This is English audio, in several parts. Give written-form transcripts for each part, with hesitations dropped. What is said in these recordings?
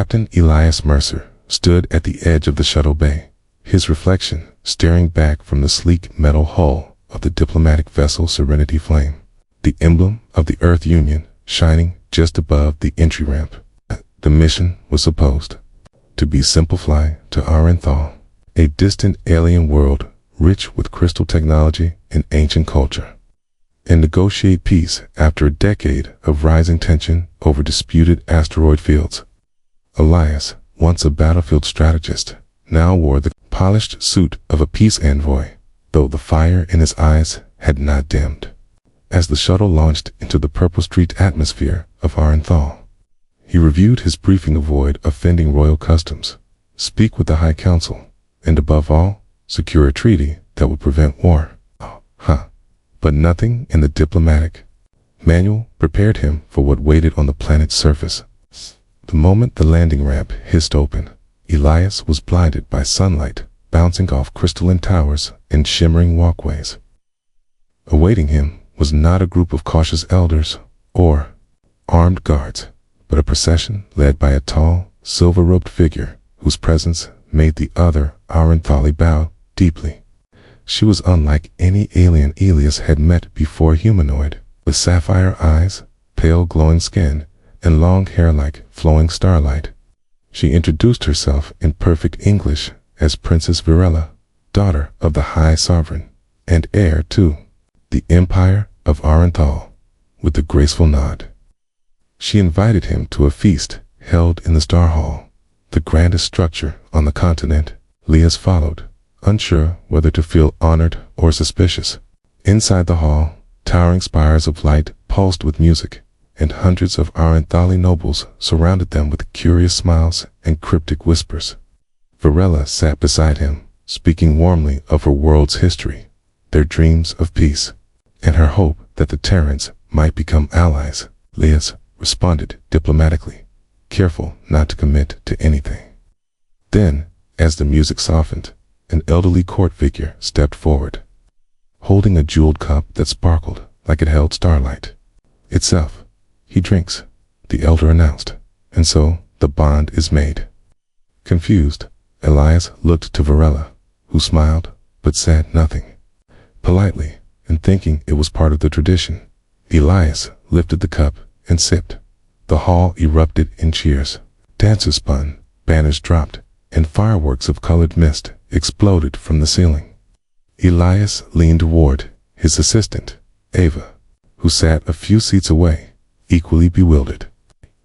Captain Elias Mercer stood at the edge of the shuttle bay, his reflection staring back from the sleek metal hull of the diplomatic vessel Serenity Flame, the emblem of the Earth Union shining just above the entry ramp. The mission was supposed to be Simplify to Arenthal, a distant alien world rich with crystal technology and ancient culture, and negotiate peace after a decade of rising tension over disputed asteroid fields. Elias, once a battlefield strategist, now wore the polished suit of a peace envoy, though the fire in his eyes had not dimmed. As the shuttle launched into the purple-streaked atmosphere of Arenthal, he reviewed his briefing: avoid offending royal customs, speak with the High Council, and above all, secure a treaty that would prevent war. But nothing in the diplomatic manual prepared him for what waited on the planet's surface. The moment the landing ramp hissed open, Elias was blinded by sunlight bouncing off crystalline towers and shimmering walkways. Awaiting him was not a group of cautious elders or armed guards, but a procession led by a tall, silver-robed figure whose presence made the other Arenthali bow deeply. She was unlike any alien Elias had met before. Humanoid, with sapphire eyes, pale glowing skin, and long hair like flowing starlight. She introduced herself in perfect English as Princess Virella, daughter of the High Sovereign, and heir to the Empire of Arenthal. With a graceful nod, she invited him to a feast held in the Star Hall, the grandest structure on the continent. Elias followed, unsure whether to feel honored or suspicious. Inside the hall, towering spires of light pulsed with music, and hundreds of Arenthali nobles surrounded them with curious smiles and cryptic whispers. Virella sat beside him, speaking warmly of her world's history, their dreams of peace, and her hope that the Terrans might become allies. Elias responded diplomatically, careful not to commit to anything. Then, as the music softened, an elderly court figure stepped forward, holding a jeweled cup that sparkled like it held starlight itself. He drinks, the elder announced, and so the bond is made. Confused, Elias looked to Virella, who smiled but said nothing. Politely, and thinking it was part of the tradition, Elias lifted the cup and sipped. The hall erupted in cheers. Dancers spun, banners dropped, and fireworks of colored mist exploded from the ceiling. Elias leaned toward his assistant, Ava, who sat a few seats away, equally bewildered.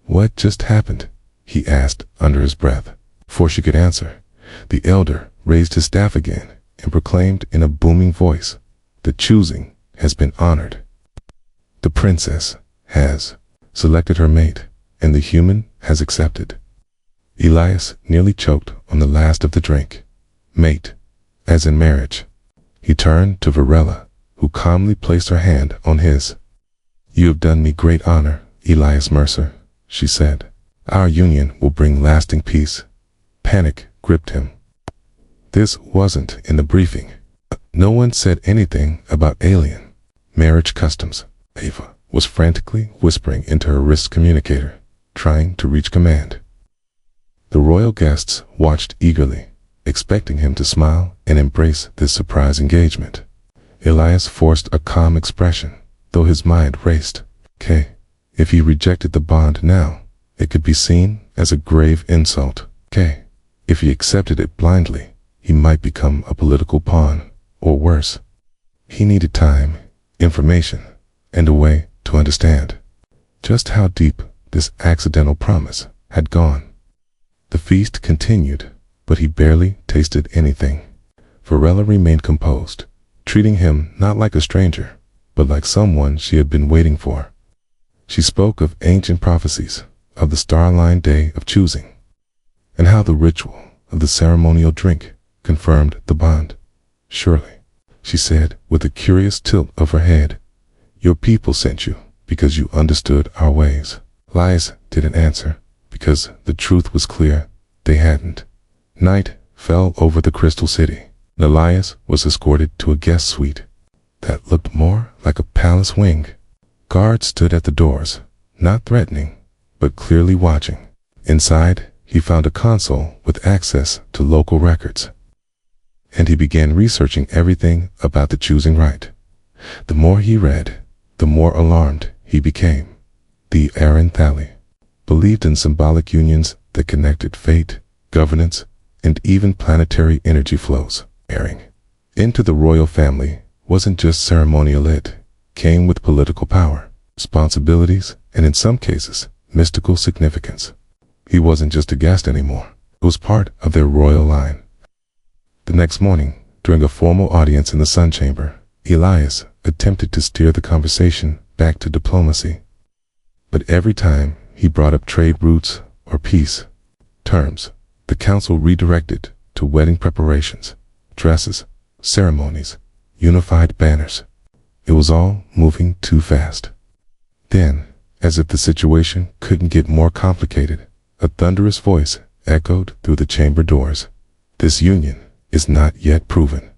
"What just happened?" he asked under his breath. Before she could answer, the elder raised his staff again and proclaimed in a booming voice, "The choosing has been honored. The princess has selected her mate, and the human has accepted." Elias nearly choked on the last of the drink. Mate, as in marriage. He turned to Virella, who calmly placed her hand on his. "You have done me great honor, Elias Mercer," she said. "Our union will bring lasting peace." Panic gripped him. This wasn't in the briefing. No one said anything about alien marriage customs. Ava was frantically whispering into her wrist communicator, trying to reach command. The royal guests watched eagerly, expecting him to smile and embrace this surprise engagement. Elias forced a calm expression, though his mind raced. If he rejected the bond now, it could be seen as a grave insult. If he accepted it blindly, he might become a political pawn, or worse. He needed time, information, and a way to understand just how deep this accidental promise had gone. The feast continued, but he barely tasted anything. Virella remained composed, treating him not like a stranger, but like someone she had been waiting for. She spoke of ancient prophecies, of the star-lined day of choosing, and how the ritual of the ceremonial drink confirmed the bond. "Surely," she said with a curious tilt of her head, "your people sent you because you understood our ways." Elias didn't answer, because the truth was clear, they hadn't. Night fell over the Crystal City. Elias was escorted to a guest suite that looked more like a palace wing. Guards stood at the doors, not threatening, but clearly watching. Inside, he found a console with access to local records. And he began researching everything about the choosing rite. The more he read, the more alarmed he became. The Aranthali believed in symbolic unions that connected fate, governance, and even planetary energy flows. Marrying into the royal family wasn't just ceremonial, it came with political power, responsibilities, and in some cases, mystical significance. He wasn't just a guest anymore. It was part of their royal line. The next morning, during a formal audience in the Sun Chamber, Elias attempted to steer the conversation back to diplomacy. But every time he brought up trade routes or peace terms, the council redirected to wedding preparations, dresses, ceremonies, unified banners. It was all moving too fast. Then, as if the situation couldn't get more complicated, a thunderous voice echoed through the chamber doors. "This union is not yet proven,"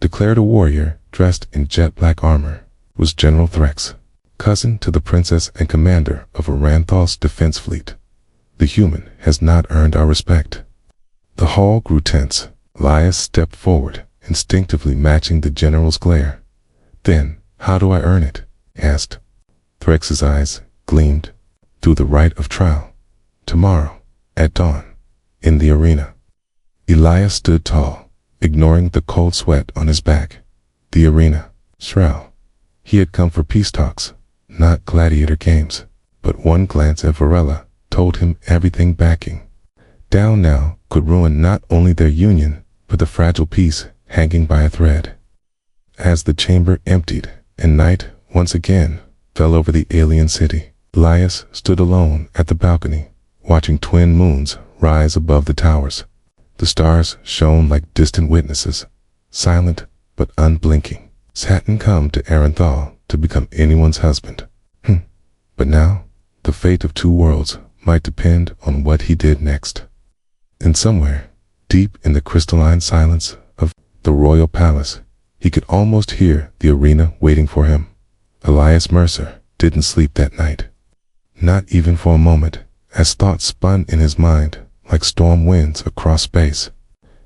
declared a warrior dressed in jet black armor. Was General Threx, cousin to the princess and commander of Aranthal's defense fleet. "The human has not earned our respect." The hall grew tense. Elias stepped forward, instinctively matching the general's glare. "Then, how do I earn it?" asked. Threx's eyes gleamed. "Through the rite of trial. Tomorrow, at dawn, in the arena." Elias stood tall, ignoring the cold sweat on his back. The arena. Shroud. He had come for peace talks, not gladiator games. But one glance at Varela told him everything. Backing down now could ruin not only their union, but the fragile peace hanging by a thread. As the chamber emptied and night once again fell over the alien city, Elias stood alone at the balcony, watching twin moons rise above the towers. The stars shone like distant witnesses, silent but unblinking. Hadn't come to Aranthal to become anyone's husband. But now, the fate of two worlds might depend on what he did next. And somewhere, deep in the crystalline silence of the royal palace, he could almost hear the arena waiting for him. Elias Mercer didn't sleep that night. Not even for a moment, as thoughts spun in his mind like storm winds across space.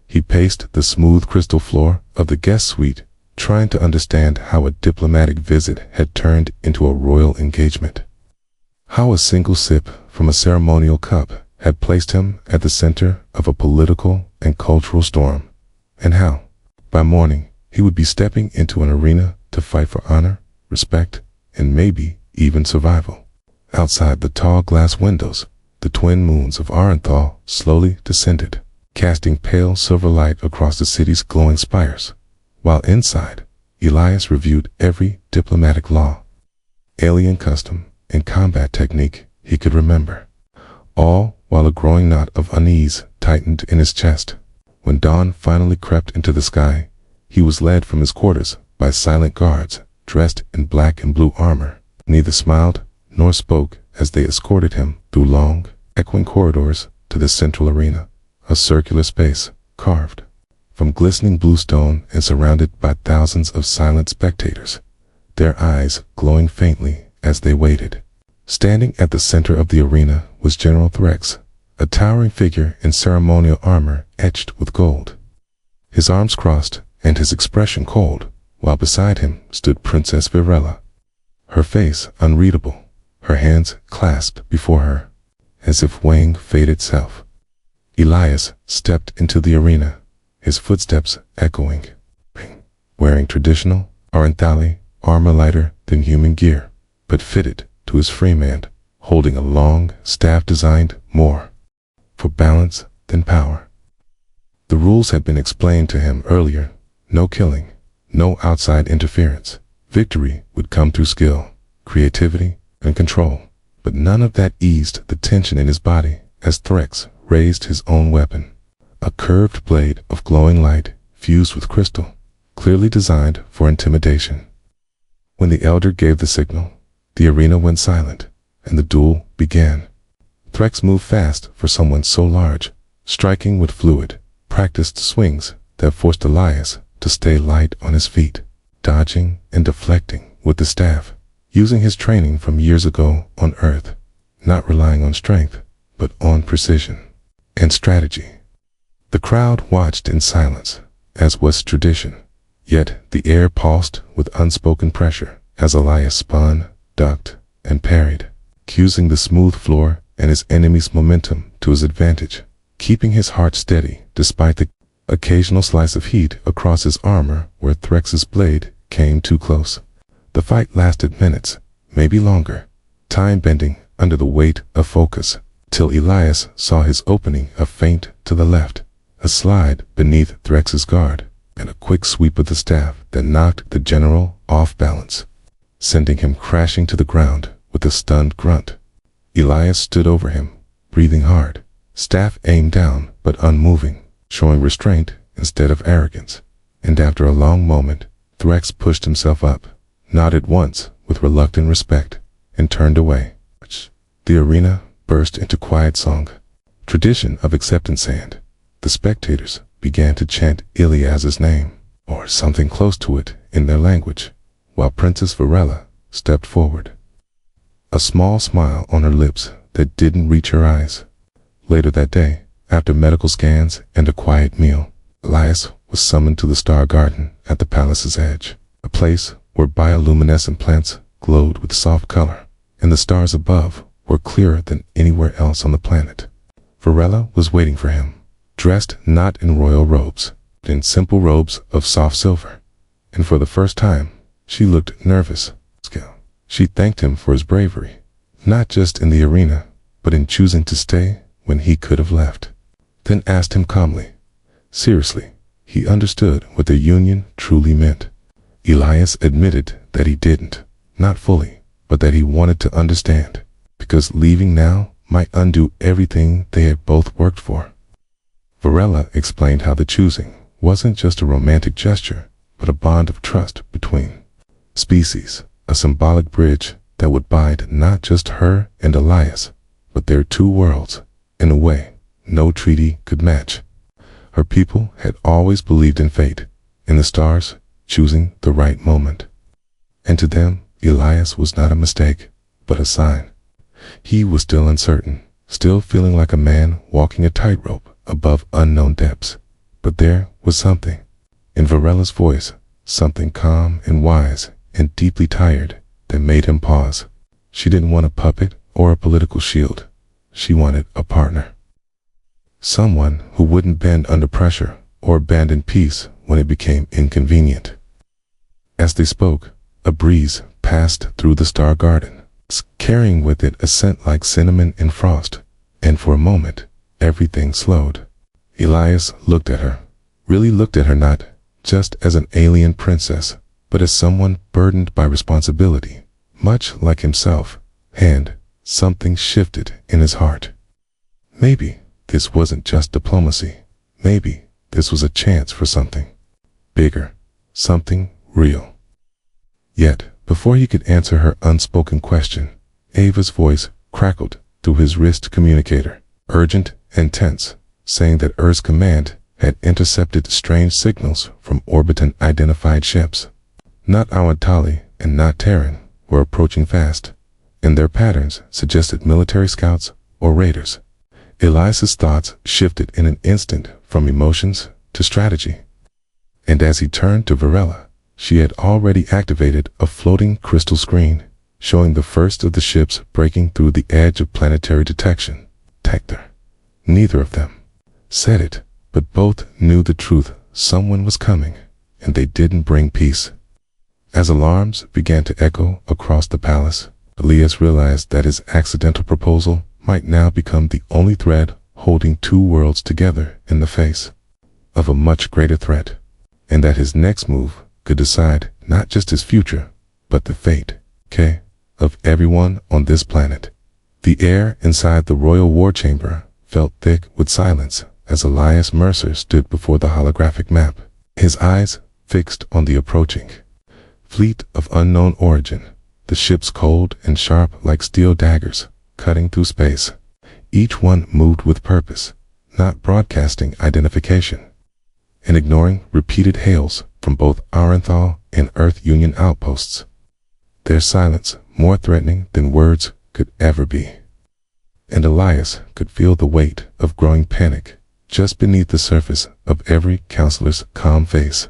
He paced the smooth crystal floor of the guest suite, trying to understand how a diplomatic visit had turned into a royal engagement. How a single sip from a ceremonial cup had placed him at the center of a political and cultural storm, and how, by morning, he would be stepping into an arena to fight for honor, respect, and maybe even survival. Outside the tall glass windows, the twin moons of Aranthal slowly descended, casting pale silver light across the city's glowing spires. While inside, Elias reviewed every diplomatic law, alien custom, and combat technique he could remember, all while a growing knot of unease tightened in his chest. When dawn finally crept into the sky, he was led from his quarters by silent guards dressed in black and blue armor. Neither smiled nor spoke as they escorted him through long, echoing corridors to the central arena, a circular space carved from glistening blue stone and surrounded by thousands of silent spectators, their eyes glowing faintly as they waited. Standing at the center of the arena was General Threx, a towering figure in ceremonial armor etched with gold. His arms crossed and his expression cold, while beside him stood Princess Virella, her face unreadable, her hands clasped before her, as if weighing fate itself. Elias stepped into the arena, his footsteps echoing, wearing traditional Aranthali armor lighter than human gear, but fitted to his frame and holding a long staff designed more for balance than power. The rules had been explained to him earlier: no killing, no outside interference. Victory would come through skill, creativity, and control. But none of that eased the tension in his body as Threx raised his own weapon, a curved blade of glowing light fused with crystal, clearly designed for intimidation. When the elder gave the signal, the arena went silent, and the duel began. Threx moved fast for someone so large, striking with fluid, practiced swings that forced Elias to stay light on his feet, dodging and deflecting with the staff, using his training from years ago on Earth, not relying on strength, but on precision. and strategy. The crowd watched in silence, as was tradition, yet the air pulsed with unspoken pressure as Elias spun, ducked, and parried, using the smooth floor and his enemy's momentum to his advantage, keeping his heart steady despite the occasional slice of heat across his armor where Threx's blade came too close. The fight lasted minutes, maybe longer, time bending under the weight of focus, till Elias saw his opening a feint to the left, a slide beneath Threx's guard, and a quick sweep of the staff that knocked the general off balance, sending him crashing to the ground with a stunned grunt. Elias stood over him, breathing hard, staff aimed down but unmoving, showing restraint instead of arrogance. And after a long moment, Threx pushed himself up, nodded once with reluctant respect, and turned away. The arena burst into quiet song, tradition of acceptance, and the spectators began to chant Ilias's name, or something close to it in their language, while Princess Varela stepped forward, a small smile on her lips that didn't reach her eyes. Later that day, after medical scans and a quiet meal, Elias was summoned to the Star Garden at the palace's edge, a place where bioluminescent plants glowed with soft color, and the stars above were clearer than anywhere else on the planet. Varela was waiting for him, dressed not in royal robes, but in simple robes of soft silver, and for the first time, she looked nervous. She thanked him for his bravery, not just in the arena, but in choosing to stay when he could have left. Then asked him calmly. Seriously, he understood what their union truly meant. Elias admitted that he didn't, not fully, but that he wanted to understand, because leaving now might undo everything they had both worked for. Varela explained how the choosing wasn't just a romantic gesture, but a bond of trust between species, a symbolic bridge that would bind not just her and Elias, but their two worlds, in a way no treaty could match. Her people had always believed in fate, in the stars choosing the right moment. And to them, Elias was not a mistake, but a sign. He was still uncertain, still feeling like a man walking a tightrope above unknown depths. But there was something in Varela's voice, something calm and wise and deeply tired, that made him pause. She didn't want a puppet or a political shield. She wanted a partner. Someone who wouldn't bend under pressure or abandon peace when it became inconvenient. As they spoke, a breeze passed through the Star Garden, carrying with it a scent like cinnamon and frost, and for a moment, everything slowed. Elias looked at her, really looked at her not just as an alien princess, but as someone burdened by responsibility, much like himself, and something shifted in his heart. Maybe this wasn't just diplomacy. Maybe this was a chance for something bigger, something real. Yet, before he could answer her unspoken question, Ava's voice crackled through his wrist communicator, urgent and tense, saying that Earth's command had intercepted strange signals from orbitant-identified ships. Not Awantali and not Terran were approaching fast, and their patterns suggested military scouts or raiders. Elias's thoughts shifted in an instant from emotions to strategy. And as he turned to Varela, she had already activated a floating crystal screen, showing the first of the ships breaking through the edge of planetary detection. Tector. Neither of them said it, but both knew the truth. Someone was coming, and they didn't bring peace. As alarms began to echo across the palace, Elias realized that his accidental proposal might now become the only thread holding two worlds together in the face of a much greater threat, and that his next move could decide not just his future, but the fate, of everyone on this planet. The air inside the royal war chamber felt thick with silence as Elias Mercer stood before the holographic map, his eyes fixed on the approaching fleet of unknown origin, the ships cold and sharp like steel daggers, cutting through space. Each one moved with purpose, not broadcasting identification, and ignoring repeated hails from both Arenthal and Earth Union outposts. Their silence more threatening than words could ever be. and Elias could feel the weight of growing panic just beneath the surface of every counselor's calm face.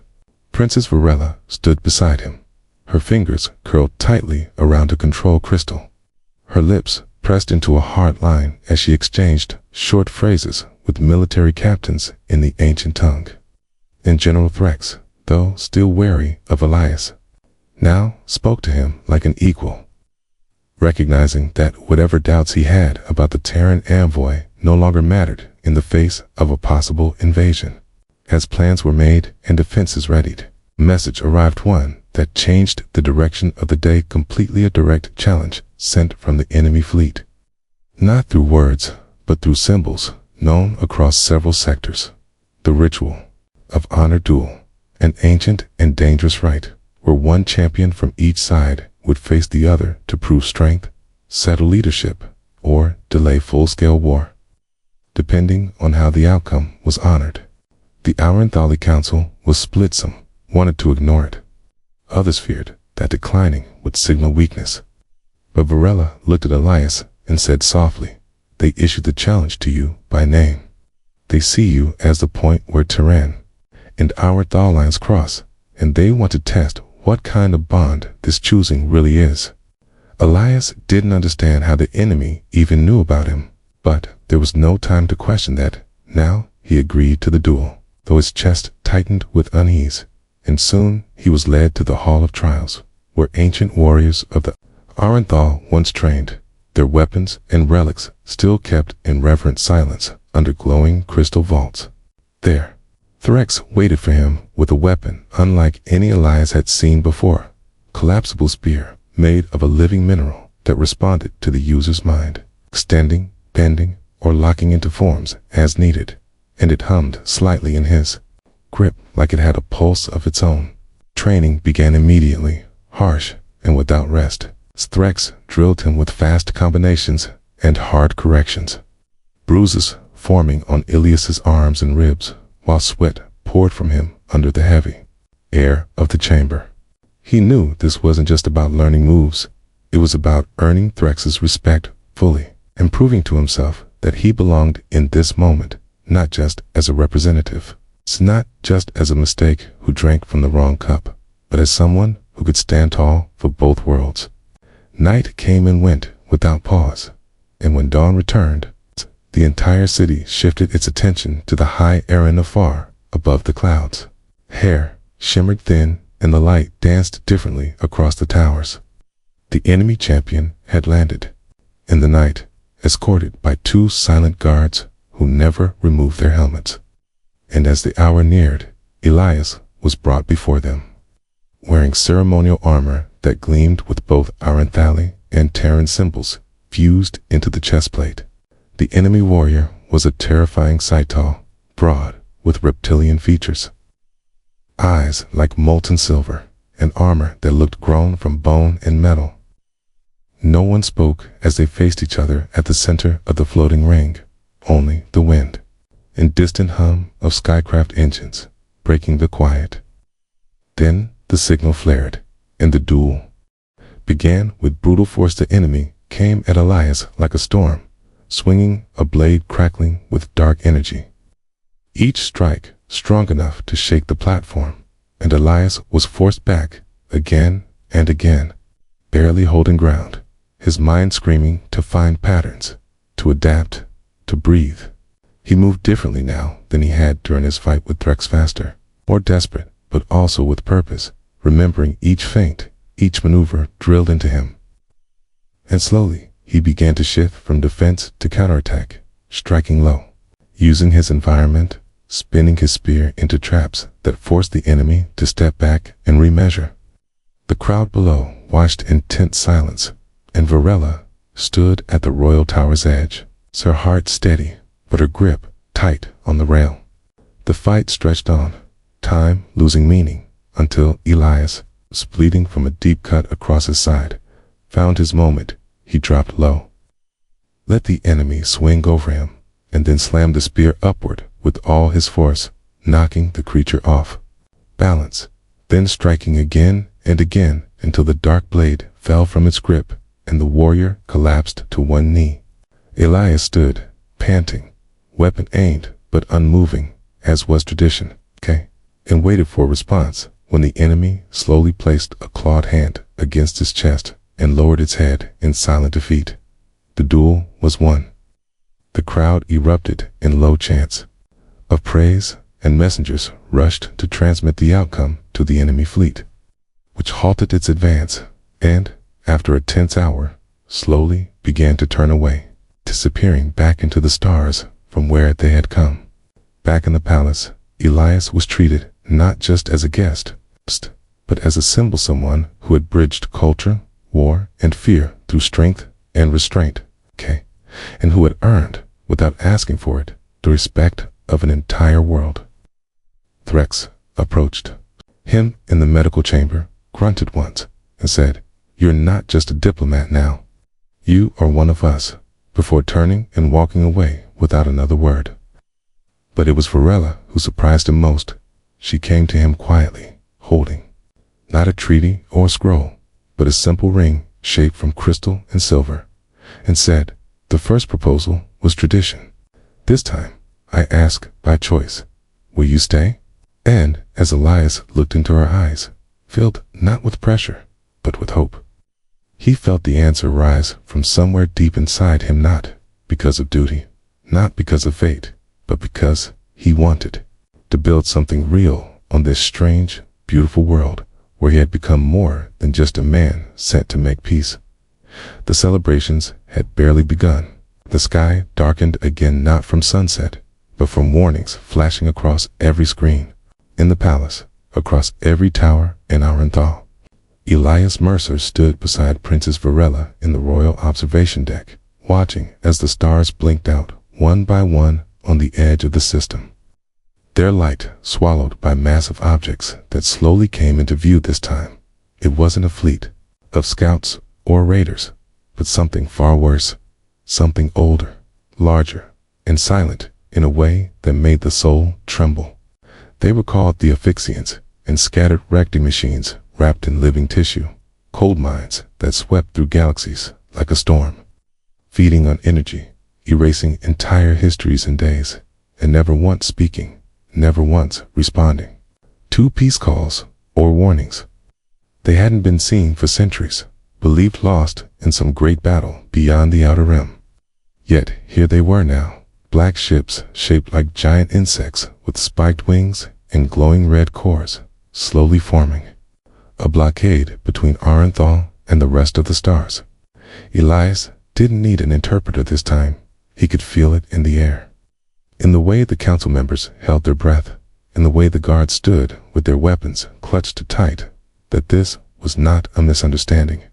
Princess Varela stood beside him, her fingers curled tightly around a control crystal. Her lips pressed into a hard line as she exchanged short phrases with military captains in the ancient tongue. And General Threx, though still wary of Elias, now spoke to him like an equal, recognizing that whatever doubts he had about the Terran envoy no longer mattered in the face of a possible invasion. As plans were made and defenses readied, a message arrived, one that changed the direction of the day completely, a direct challenge sent from the enemy fleet. Not through words, but through symbols known across several sectors. The ritual of honor duel, an ancient and dangerous rite, where one champion from each side would face the other to prove strength, settle leadership, or delay full-scale war, depending on how the outcome was honored. The Aranthali Council was split. Some wanted to ignore it. Others feared that declining would signal weakness. But Varela looked at Elias and said softly, "They issued the challenge to you by name. They see you as the point where Terran and our Thal lines cross, and they want to test what kind of bond this choosing really is." Elias didn't understand how the enemy even knew about him, but there was no time to question that. Now he agreed to the duel, though his chest tightened with unease, and soon he was led to the Hall of Trials, where ancient warriors of the Aranthal once trained, their weapons and relics still kept in reverent silence under glowing crystal vaults. There, Threx waited for him with a weapon unlike any Elias had seen before, collapsible spear made of a living mineral that responded to the user's mind, extending, bending, or locking into forms as needed, and it hummed slightly in his grip like it had a pulse of its own. Training began immediately, harsh and without rest. Threx drilled him with fast combinations and hard corrections, bruises forming on Ilias's arms and ribs, while sweat poured from him under the heavy air of the chamber. He knew this wasn't just about learning moves, it was about earning Threx's respect fully, and proving to himself that he belonged in this moment, not just as a representative, not just as a mistake who drank from the wrong cup, but as someone who could stand tall for both worlds. Night came and went without pause, and when dawn returned, the entire city shifted its attention to the high arena far above the clouds. Hair shimmered thin, and the light danced differently across the towers. The enemy champion had landed in the night, escorted by two silent guards who never removed their helmets. And as the hour neared, Elias was brought before them, wearing ceremonial armor that gleamed with both Aranthali and Terran symbols fused into the chestplate. The enemy warrior was a terrifying sight, tall, broad, with reptilian features, eyes like molten silver, and armor that looked grown from bone and metal. No one spoke as they faced each other at the center of the floating ring, only the wind and distant hum of skycraft engines breaking the quiet. Then the signal flared, and the duel began with brutal force. The enemy came at Elias like a storm, swinging a blade crackling with dark energy. Each strike strong enough to shake the platform, and Elias was forced back again and again, barely holding ground, his mind screaming to find patterns, to adapt, to breathe. He moved differently now than he had during his fight with Threx, faster, more desperate, but also with purpose, remembering each feint, each maneuver drilled into him. And slowly, he began to shift from defense to counterattack, striking low, using his environment, spinning his spear into traps that forced the enemy to step back and remeasure. The crowd below watched in tense silence, and Varela stood at the royal tower's edge, her heart steady, but her grip tight on the rail. The fight stretched on, time losing meaning, until Elias, bleeding from a deep cut across his side, found his moment. He dropped low, let the enemy swing over him, and then slammed the spear upward with all his force, knocking the creature off balance, then striking again and again until the dark blade fell from its grip and the warrior collapsed to one knee. Elias stood, panting, weapon aimed but unmoving, as was tradition, and waited for a response when the enemy slowly placed a clawed hand against his chest and lowered its head in silent defeat. The duel was won. The crowd erupted in low chants of praise, and messengers rushed to transmit the outcome to the enemy fleet, which halted its advance and, after a tense hour, slowly began to turn away, disappearing back into the stars from where they had come. Back in the palace, Elias was treated not just as a guest, but as a symbol, someone who had bridged culture, war, and fear through strength and restraint, and who had earned, without asking for it, the respect of an entire world. Threx approached him in the medical chamber, grunted once, and said, "You're not just a diplomat now. You are one of us," before turning and walking away without another word. But it was Varela who surprised him most. She came to him quietly, holding not a treaty or scroll, but a simple ring shaped from crystal and silver, and said, "The first proposal was tradition. This time, I ask by choice. Will you stay?" And as Elias looked into her eyes, filled not with pressure, but with hope, he felt the answer rise from somewhere deep inside him, not because of duty, not because of fate, but because he wanted to build something real on this strange, beautiful world where he had become more than just a man sent to make peace. The celebrations had barely begun. The sky darkened again, not from sunset, but from warnings flashing across every screen in the palace, across every tower in Arenthal. Elias Mercer stood beside Princess Varela in the royal observation deck, watching as the stars blinked out one by one on the edge of the system, their light swallowed by massive objects that slowly came into view. This time, it wasn't a fleet of scouts or raiders, but something far worse, something older, larger, and silent in a way that made the soul tremble. They were called the Aphyxians, and scattered recti machines wrapped in living tissue, cold mines that swept through galaxies like a storm, feeding on energy, erasing entire histories in days, and never once speaking, never once responding to peace calls or warnings. They hadn't been seen for centuries, believed lost in some great battle beyond the outer rim. Yet here they were now, black ships shaped like giant insects with spiked wings and glowing red cores, slowly forming a blockade between Arenthal and the rest of the stars. Elias didn't need an interpreter this time. He could feel it in the air, in the way the council members held their breath, in the way the guards stood with their weapons clutched tight, that this was not a misunderstanding,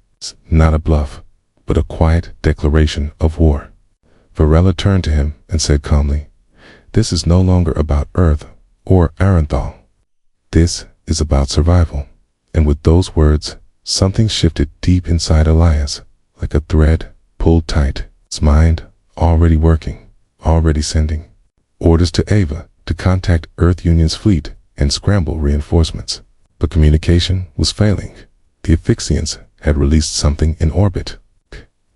not a bluff, but a quiet declaration of war. Varela turned to him and said calmly, "This is no longer about Earth or Arenthal. This is about survival." And with those words, something shifted deep inside Elias, like a thread pulled tight, his mind already working, already sending orders to Ava to contact Earth Union's fleet and scramble reinforcements. But communication was failing. The Aphyxians had released something in orbit,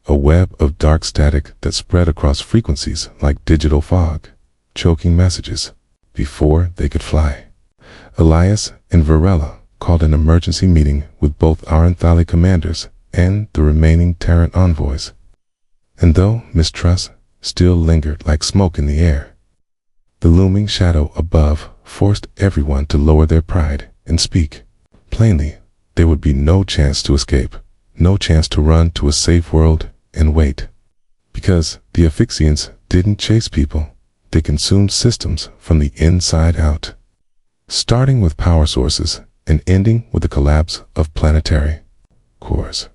a web of dark static that spread across frequencies like digital fog, choking messages before they could fly. Elias and Varela called an emergency meeting with both Arenthali commanders and the remaining Terran envoys. And though mistrust still lingered like smoke in the air, the looming shadow above forced everyone to lower their pride and speak. Plainly, there would be no chance to escape, no chance to run to a safe world and wait. Because the Aphyxians didn't chase people, they consumed systems from the inside out, starting with power sources and ending with the collapse of planetary cores.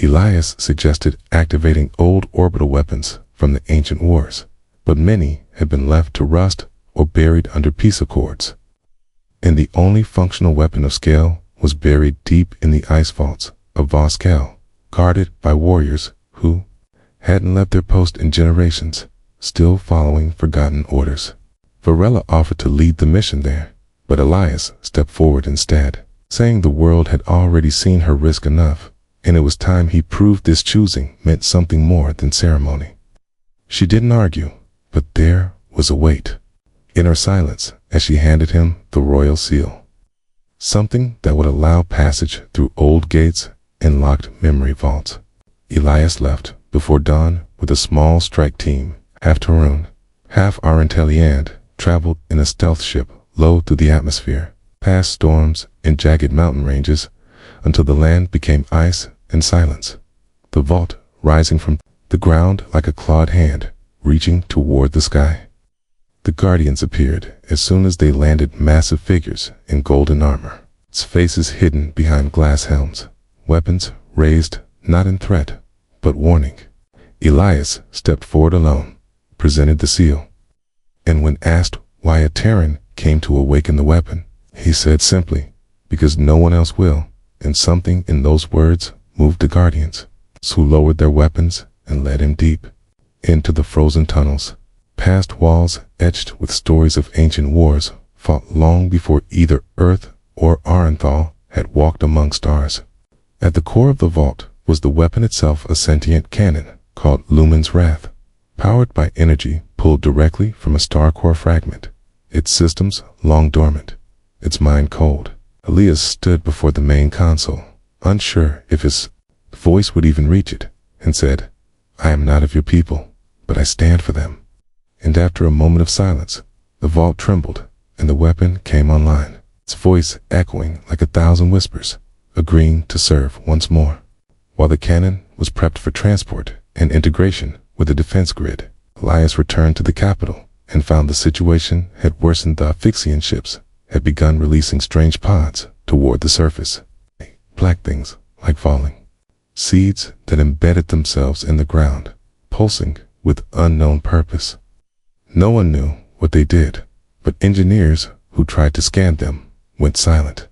Elias suggested activating old orbital weapons from the ancient wars, but many had been left to rust or buried under peace accords. And the only functional weapon of scale was buried deep in the ice vaults of Voskel, guarded by warriors who hadn't left their post in generations, still following forgotten orders. Varela offered to lead the mission there, but Elias stepped forward instead, saying the world had already seen her risk enough, and it was time he proved this choosing meant something more than ceremony. She didn't argue, but there was a weight in her silence as she handed him the royal seal. Something that would allow passage through old gates and locked memory vaults. Elias left before dawn with a small strike team, half Tarun, half Arenteliand, traveled in a stealth ship low through the atmosphere, past storms and jagged mountain ranges, until the land became ice and silence. The vault rising from the ground like a clawed hand, reaching toward the sky. The guardians appeared as soon as they landed, massive figures in golden armor, its faces hidden behind glass helms, weapons raised not in threat, but warning. Elias stepped forward alone, presented the seal, and when asked why a Terran came to awaken the weapon, he said simply, because no one else will, and something in those words moved the guardians, who lowered their weapons and led him deep into the frozen tunnels, past walls etched with stories of ancient wars fought long before either Earth or Arenthal had walked among stars. At the core of the vault was the weapon itself, a sentient cannon called Lumen's Wrath, powered by energy pulled directly from a star core fragment, its systems long dormant, its mind cold. Elias stood before the main console, unsure if his voice would even reach it, and said, "I am not of your people, but I stand for them." And after a moment of silence, the vault trembled, and the weapon came online, its voice echoing like 1,000 whispers, agreeing to serve once more. While the cannon was prepped for transport and integration with the defense grid, Elias returned to the capital and found the situation had worsened. The Aphyxian ships had begun releasing strange pods toward the surface, black things like falling seeds that embedded themselves in the ground, pulsing with unknown purpose. No one knew what they did, but engineers who tried to scan them went silent.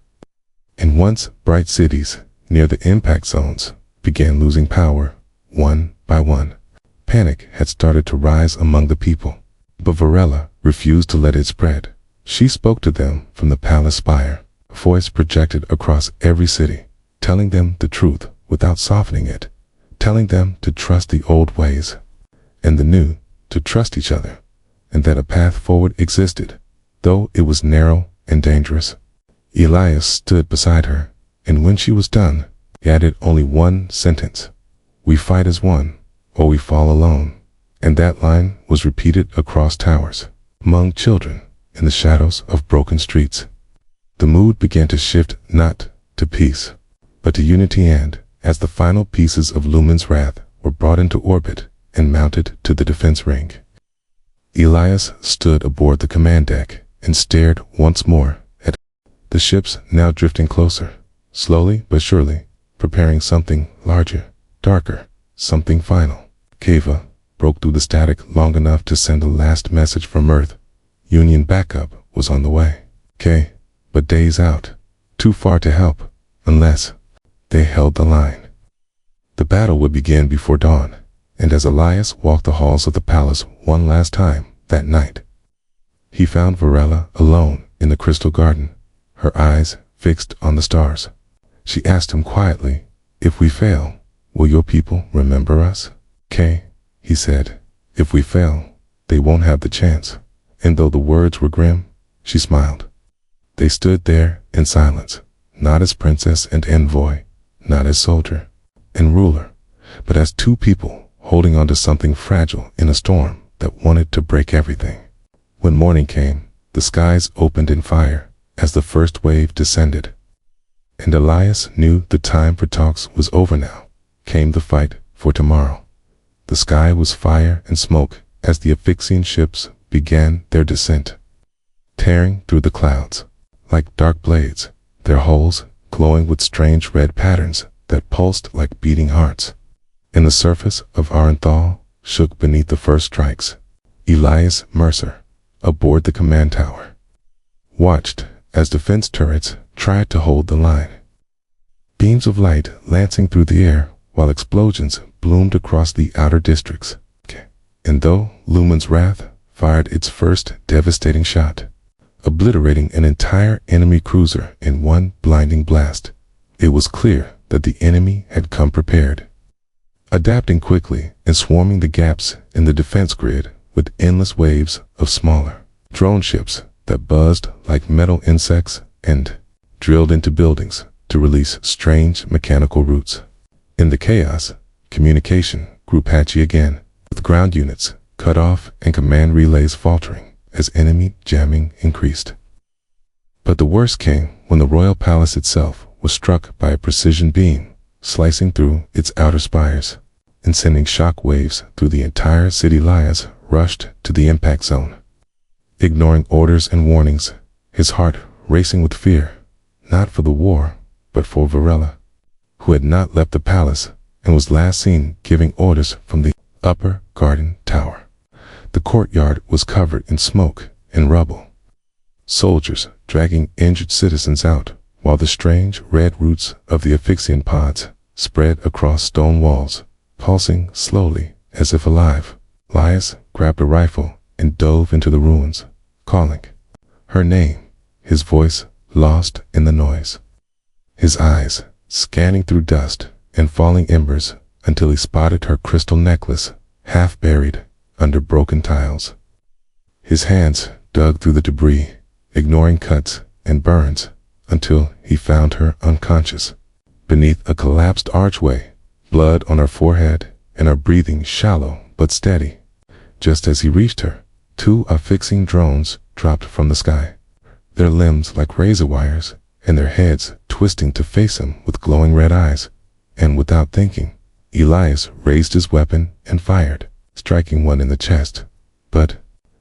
And once bright cities near the impact zones began losing power, one by one, panic had started to rise among the people. But Varela refused to let it spread. She spoke to them from the palace spire, a voice projected across every city, telling them the truth without softening it, telling them to trust the old ways and the new, to trust each other, and that a path forward existed, though it was narrow and dangerous. Elias stood beside her, and when she was done, he added only one sentence: "We fight as one, or we fall alone." And that line was repeated across towers, among children, in the shadows of broken streets. The mood began to shift not to peace, but to unity, and, as the final pieces of Lumen's Wrath were brought into orbit and mounted to the defense ring, Elias stood aboard the command deck and stared once more at the ships now drifting closer, slowly but surely, preparing something larger, darker, something final. Kava broke through the static long enough to send a last message from Earth. Union backup was on the way. But days out, too far to help, unless they held the line. The battle would begin before dawn, and as Elias walked the halls of the palace one last time that night, he found Varela alone in the crystal garden, her eyes fixed on the stars. She asked him quietly, "If we fail, will your people remember us?" He said, "If we fail, they won't have the chance." And though the words were grim, she smiled. They stood there in silence, not as princess and envoy, not as soldier and ruler, but as two people holding on to something fragile in a storm that wanted to break everything. When morning came, the skies opened in fire as the first wave descended. And Elias knew the time for talks was over now. Came the fight for tomorrow. The sky was fire and smoke as the Aphyxian ships began their descent, tearing through the clouds like dark blades, their hulls glowing with strange red patterns that pulsed like beating hearts. And the surface of Arenthal shook beneath the first strikes. Elias Mercer, aboard the command tower, watched as defense turrets tried to hold the line. Beams of light lancing through the air while explosions bloomed across the outer districts. And though Lumen's Wrath fired its first devastating shot, obliterating an entire enemy cruiser in one blinding blast, it was clear that the enemy had come prepared. adapting quickly and swarming the gaps in the defense grid with endless waves of smaller drone ships that buzzed like metal insects and drilled into buildings to release strange mechanical roots. In the chaos, communication grew patchy again, with ground units cut off and command relays faltering as enemy jamming increased. But the worst came when the royal palace itself was struck by a precision beam, slicing through its outer spires and sending shock waves through the entire city. Elias rushed to the impact zone, ignoring orders and warnings, his heart racing with fear, not for the war, but for Varela, who had not left the palace and was last seen giving orders from the upper garden tower. The courtyard was covered in smoke and rubble, soldiers dragging injured citizens out, while the strange red roots of the asphyxian pods spread across stone walls, pulsing slowly as if alive. Elias grabbed a rifle and dove into the ruins, calling her name, his voice lost in the noise, his eyes scanning through dust and falling embers until he spotted her crystal necklace half buried under broken tiles. His hands dug through the debris, ignoring cuts and burns, until he found her unconscious beneath a collapsed archway, blood on her forehead and her breathing shallow but steady. Just as he reached her, two affixing drones dropped from the sky, their limbs like razor wires and their heads twisting to face him with glowing red eyes. And without thinking, Elias raised his weapon and fired, striking one in the chest. But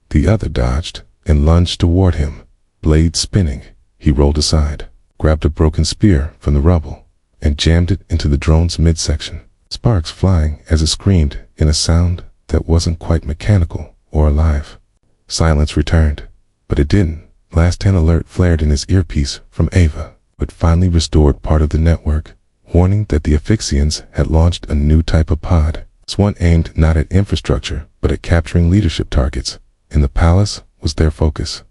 the other dodged and lunged toward him, blade spinning. He rolled aside, grabbed a broken spear from the rubble, and jammed it into the drone's midsection, sparks flying as it screamed in a sound that wasn't quite mechanical or alive. Silence returned, but it didn't. Last 10 alert flared in his earpiece from Ava, but finally restored part of the network, warning that the Aphyxians had launched a new type of pod. It's one aimed not at infrastructure, but at capturing leadership targets, and the palace was their focus.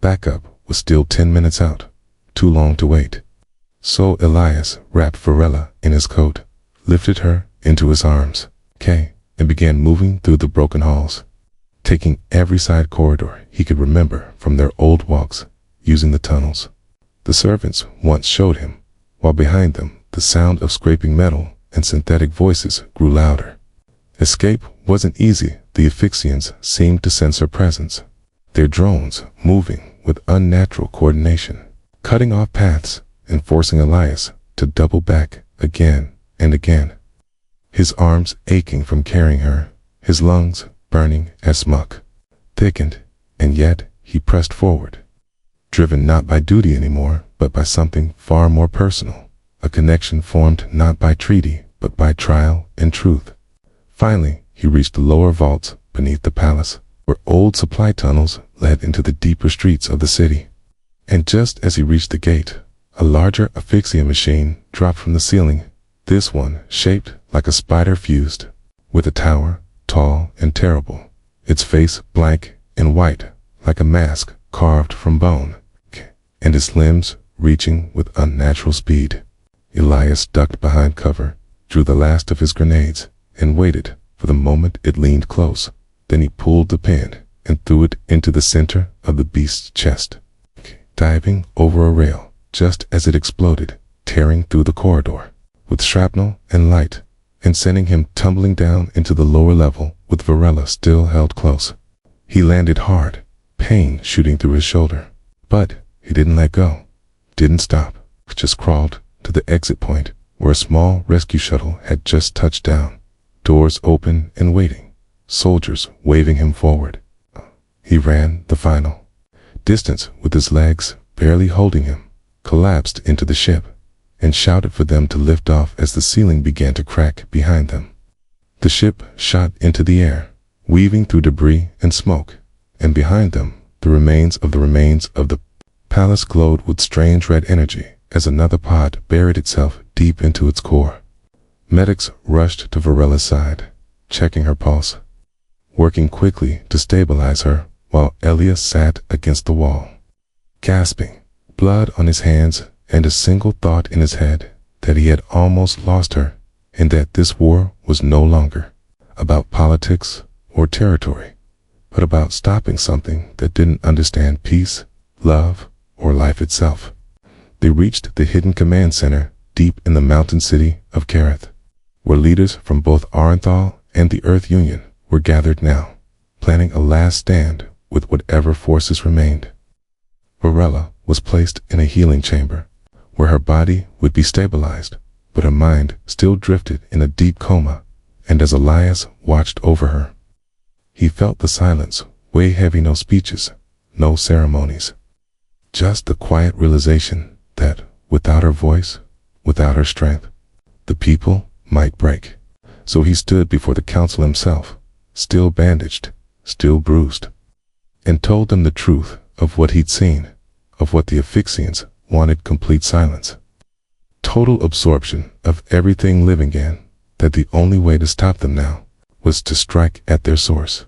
Backup was still 10 minutes out, too long to wait. So Elias wrapped Varela in his coat, lifted her into his arms, and began moving through the broken halls, taking every side corridor he could remember from their old walks, using the tunnels the servants once showed him, while behind them the sound of scraping metal and synthetic voices grew louder. Escape wasn't easy. The Aphyxians seemed to sense her presence, their drones moving with unnatural coordination, cutting off paths and forcing Elias to double back again and again, his arms aching from carrying her, his lungs burning as smoke thickened, and yet he pressed forward, driven not by duty anymore, but by something far more personal, a connection formed not by treaty, but by trial and truth. Finally, he reached the lower vaults beneath the palace, where old supply tunnels led into the deeper streets of the city. And just as he reached the gate, a larger asphyxia machine dropped from the ceiling, this one shaped like a spider fused with a tower, tall and terrible, its face blank and white like a mask carved from bone, and its limbs reaching with unnatural speed. Elias ducked behind cover, drew the last of his grenades, and waited for the moment it leaned close. Then he pulled the pin and threw it into the center of the beast's chest, diving over a rail just as it exploded, tearing through the corridor with shrapnel and light, and sending him tumbling down into the lower level with Varela still held close. He landed hard, pain shooting through his shoulder, but he didn't let go, didn't stop, just crawled to the exit point where a small rescue shuttle had just touched down, doors open and waiting, soldiers waving him forward. He ran the final distance with his legs barely holding him, collapsed into the ship, and shouted for them to lift off as the ceiling began to crack behind them. The ship shot into the air, weaving through debris and smoke, and behind them the remains of the palace glowed with strange red energy as another pod buried itself deep into its core. Medics rushed to Varela's side, checking her pulse, working quickly to stabilize her, while Elias sat against the wall, gasping, blood on his hands and a single thought in his head, that he had almost lost her, and that this war was no longer about politics or territory, but about stopping something that didn't understand peace, love, or life itself. They reached the hidden command center deep in the mountain city of Kareth, where leaders from both Arenthal and the Earth Union were gathered now, planning a last stand with whatever forces remained. Varela was placed in a healing chamber, where her body would be stabilized, but her mind still drifted in a deep coma, and as Elias watched over her, he felt the silence weigh heavy. No speeches, no ceremonies, just the quiet realization that without her voice, without her strength, the people might break. So he stood before the council himself, still bandaged, still bruised, and told them the truth of what he'd seen, of what the Aphyxians wanted: complete silence, total absorption of everything living again, that the only way to stop them now was to strike at their source.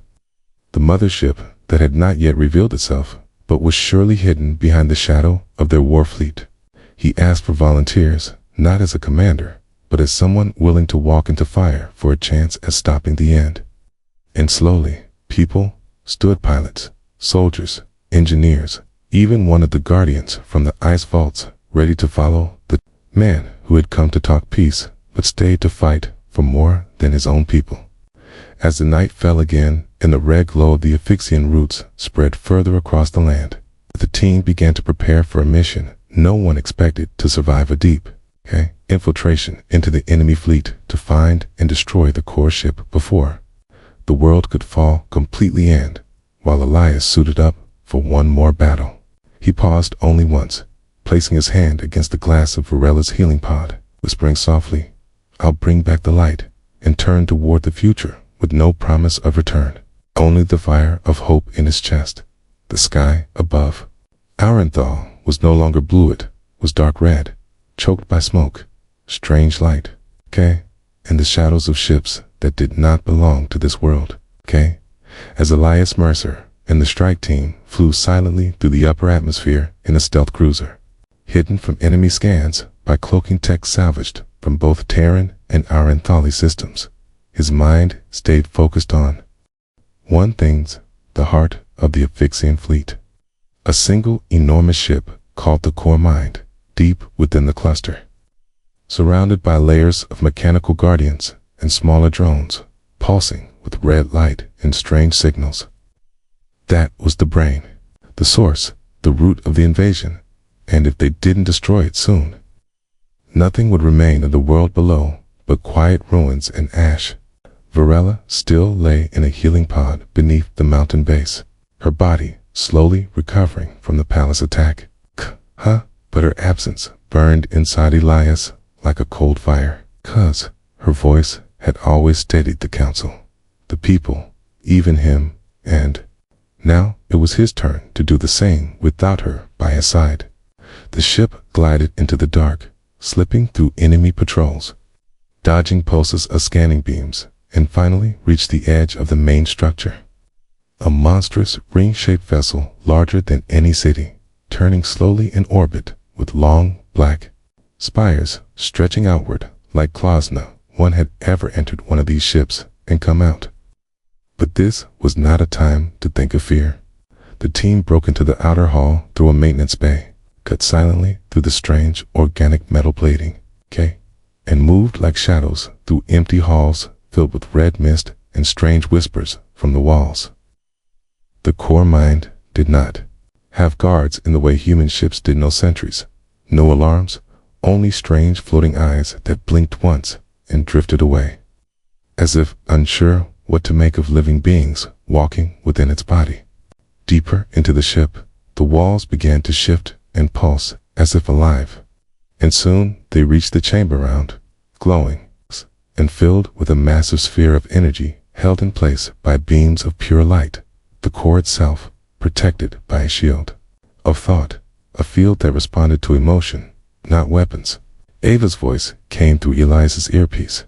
The mothership that had not yet revealed itself, but was surely hidden behind the shadow of their war fleet. He asked for volunteers, not as a commander, but as someone willing to walk into fire for a chance at stopping the end. And slowly, people stood: pilots, soldiers, engineers, even one of the guardians from the ice vaults, ready to follow the man who had come to talk peace, but stayed to fight for more than his own people. As the night fell again and the red glow of the Aphyxian roots spread further across the land, the team began to prepare for a mission no one expected: to survive a deep infiltration into the enemy fleet, to find and destroy the core ship before the world could fall completely. And while Elias suited up for one more battle, he paused only once, placing his hand against the glass of Varela's healing pod, whispering softly, "I'll bring back the light," and turned toward the future with no promise of return, only the fire of hope in his chest. The sky above Arenthal was no longer blue, it was dark red, choked by smoke, strange light, and the shadows of ships that did not belong to this world. As Elias Mercer and the strike team flew silently through the upper atmosphere in a stealth cruiser, hidden from enemy scans by cloaking tech salvaged from both Terran and Arenthali systems, his mind stayed focused on one thing: the heart of the Aphyxian fleet. A single enormous ship called the Core Mind, deep within the cluster, surrounded by layers of mechanical guardians and smaller drones, pulsing with red light and strange signals. That was the brain, the source, the root of the invasion, and if they didn't destroy it soon, nothing would remain of the world below but quiet ruins and ash. Varela still lay in a healing pod beneath the mountain base, her body slowly recovering from the palace attack. But her absence burned inside Elias like a cold fire, 'cause her voice had always steadied the council, the people, even him, and now it was his turn to do the same without her by his side. The ship glided into the dark, slipping through enemy patrols, dodging pulses of scanning beams, and finally reached the edge of the main structure. A monstrous ring-shaped vessel larger than any city, turning slowly in orbit with long, black spires stretching outward like claws. No one had ever entered one of these ships and come out. But this was not a time to think of fear. The team broke into the outer hall through a maintenance bay, cut silently through the strange organic metal plating, and moved like shadows through empty halls filled with red mist and strange whispers from the walls. The Core Mind did not have guards in the way human ships did. No sentries, no alarms, only strange floating eyes that blinked once and drifted away, as if unsure what to make of living beings walking within its body. Deeper into the ship, the walls began to shift and pulse as if alive, and soon they reached the chamber round, glowing and filled with a massive sphere of energy held in place by beams of pure light, the core itself protected by a shield of thought, a field that responded to emotion, not weapons. Ava's voice came through Elias's earpiece,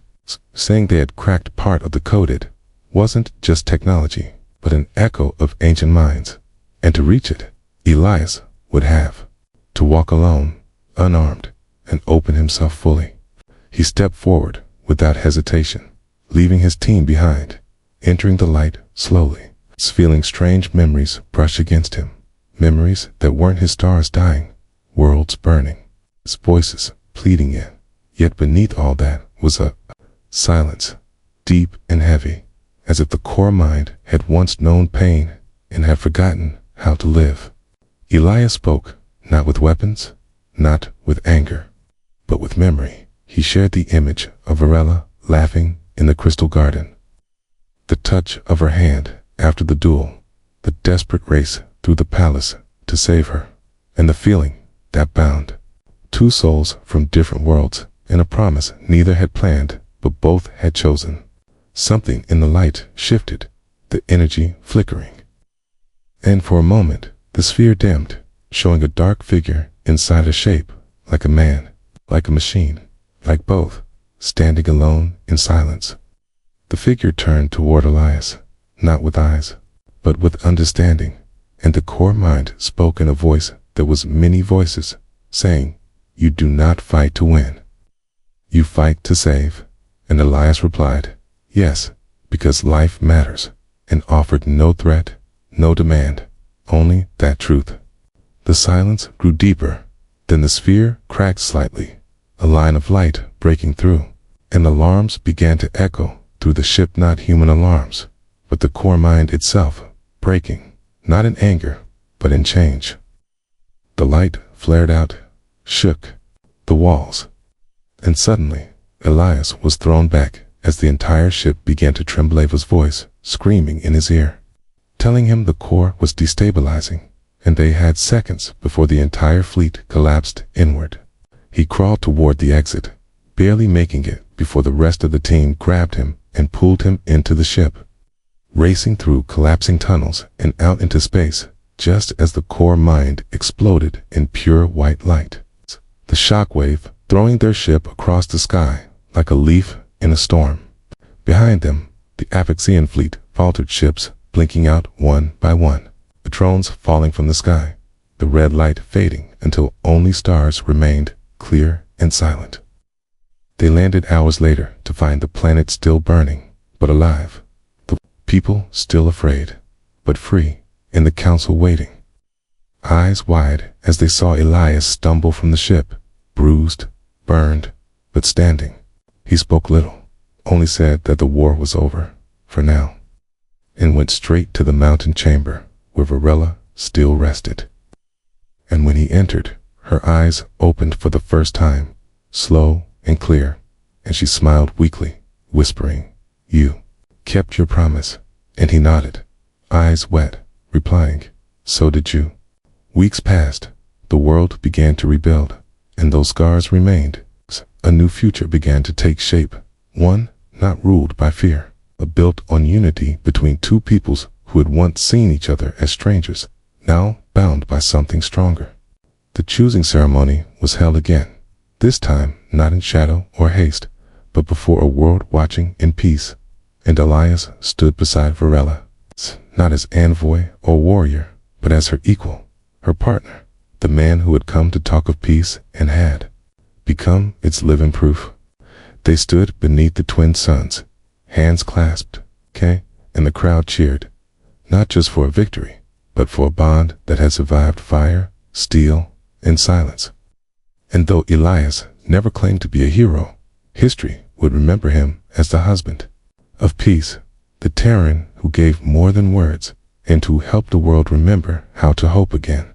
saying they had cracked part of the code. It wasn't just technology, but an echo of ancient minds, and to reach it, Elias would have to walk alone, unarmed, and open himself fully. He stepped forward, without hesitation, leaving his team behind, entering the light slowly, feeling strange memories brush against him, memories that weren't his stars dying, worlds burning, his voices pleading in. Yet beneath all that was a silence, deep and heavy, as if the core mind had once known pain and had forgotten how to live. Elias spoke, not with weapons, not with anger, but with memory. He shared the image of Varela laughing in the crystal garden, the touch of her hand after the duel, the desperate race through the palace to save her, and the feeling that bound two souls from different worlds in a promise neither had planned but both had chosen. Something in the light shifted, the energy flickering. And for a moment, the sphere dimmed, showing a dark figure inside a shape, like a man, like a machine, like both, standing alone in silence. The figure turned toward Elias, not with eyes, but with understanding, and the core mind spoke in a voice that was many voices, saying, "You do not fight to win. You fight to save." And Elias replied, "Yes, because life matters," and offered no threat, no demand, only that truth. The silence grew deeper, then the sphere cracked slightly, a line of light breaking through, and alarms began to echo through the ship, not human alarms, but the core mind itself, breaking, not in anger, but in change. The light flared out, shook the walls, and suddenly Elias was thrown back as the entire ship began to tremble. Ava's voice screaming in his ear, telling him the core was destabilizing, and they had seconds before the entire fleet collapsed inward. He crawled toward the exit, barely making it before the rest of the team grabbed him and pulled him into the ship, racing through collapsing tunnels and out into space, just as the core mind exploded in pure white light. The shockwave throwing their ship across the sky like a leaf in a storm. Behind them, the Aphyxian fleet faltered, ships blinking out one by one, the drones falling from the sky, the red light fading until only stars remained, clear and silent. They landed hours later to find the planet still burning, but alive, the people still afraid, but free, and the council waiting, eyes wide as they saw Elias stumble from the ship, bruised, burned, but standing. He spoke little, only said that the war was over, for now, and went straight to the mountain chamber where Varela still rested. And when he entered, her eyes opened for the first time, slow and clear, and she smiled weakly, whispering, "You kept your promise." And he nodded, eyes wet, replying, "So did you." Weeks passed, the world began to rebuild, and those scars remained. A new future began to take shape, one not ruled by fear, but built on unity between two peoples who had once seen each other as strangers, now bound by something stronger. The choosing ceremony was held again, this time not in shadow or haste, but before a world watching in peace, and Elias stood beside Varela, not as envoy or warrior, but as her equal, her partner, the man who had come to talk of peace and had become its living proof. They stood beneath the twin suns, hands clasped, and the crowd cheered, not just for a victory, but for a bond that had survived fire, steel, and silence. And though Elias never claimed to be a hero, history would remember him as the husband of peace, the Terran who gave more than words, and who helped the world remember how to hope again.